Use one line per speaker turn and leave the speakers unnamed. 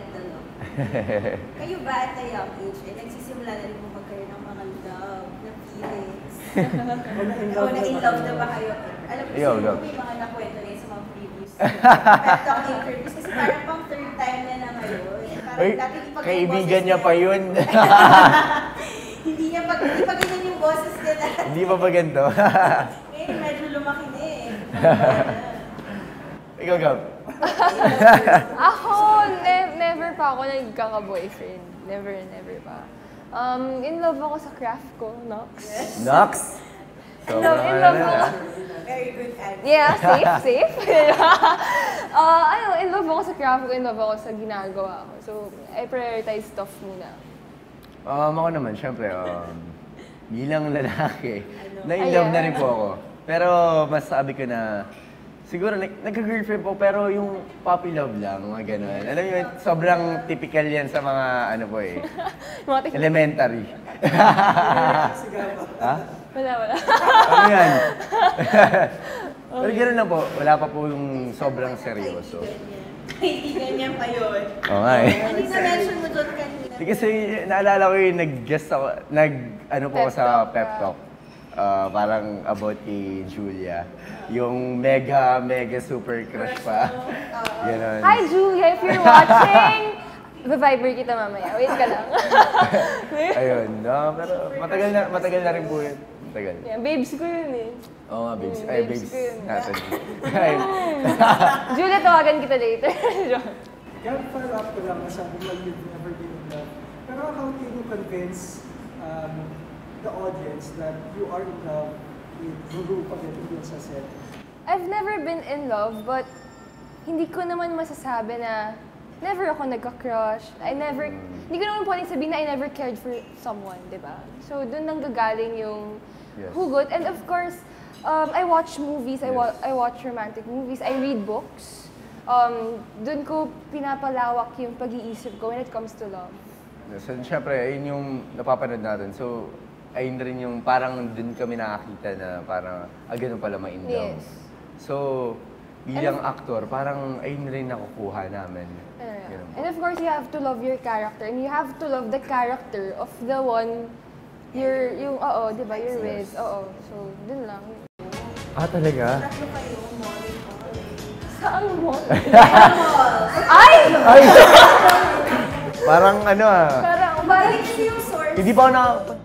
get the love. Kayo ba at a young age, nagsisimula na rin mo magkaroon ng mga love na feelings? O na-in-love na ba kayo? Alam ko siguro may mga nakwento rin sa mga previous pep talk interviews kasi parang pang third time na ngayon.
Kaibigan niya pa yun.
Hindi pa ganyan yung boses nila.
Hindi pa ba ganito?
Ngayon medyo lumaki na eh.
Ikaw, Gab.
Ako, never pa ako nagkaka-boyfriend. Never pa. In love ako sa craft ko, Nox.
Nox?
In love ako.
Very good answer.
Yeah, safe. In love ako sa craft ko, in love ako sa ginagawa ko. So, I prioritize stuff muna.
Ako naman, syempre, bilang lalaki, na-in-love na rin po ako. Pero mas sabi ko na, siguro nagka-girlfriend po, pero yung puppy love lang, mga ganun. Alam mo yun, sobrang typical yan sa mga, ano po eh, elementary. Ha?
Wala.
Ano yan? Pero gano'n lang po, wala pa po yung sobrang seryoso.
Kaibigan niya pa yun.
Oo nga eh.
Ano yung na-mention mo doon kanina?
Kasi naalala ko yung nag-guest ako, ano po ako sa pep talk. Parang about kay Julia. Yung mega super crush pa. Ganon.
Hi Julia, if you're watching, viber kita mamaya. Wait ka lang.
Ayun, pero matagal na rin po yun. Matagal.
Yeah, babes ko yun eh.
Oo nga, babes. Ay, babes natin.
Julia, tawagan kita later.
Gab, follow up ko lang, masabi mo you've never been in love. Pero how can you convince the audience that you are in love with Guru pagdating sa set?
I've never been in love, but hindi ko naman masasabi na never ako nagka-crush. Hindi ko naman pwedeng sabihin na I never cared for someone, di ba? So, dun nang gagaling yung hugot. And of course, I watch movies, I watch romantic movies, I read books. Dun ko pinapalawak yung pag-iisip ko when it comes to love.
So, syempre, ayun yung napapanood natin. So, ayun rin yung parang dun kami nakakita na parang, ganun pala ma-in love.
Yes.
So, bilang aktor, parang ayun rin nakukuha namin.
And of course, you have to love your character. And you have to love the character of the one you're with. Oo. So, dun lang.
Talaga?
Tatlo kayo, mall.
Saan mo?
Ay!
Parang ano
Parang
Kasi yung source.
hindi pa ako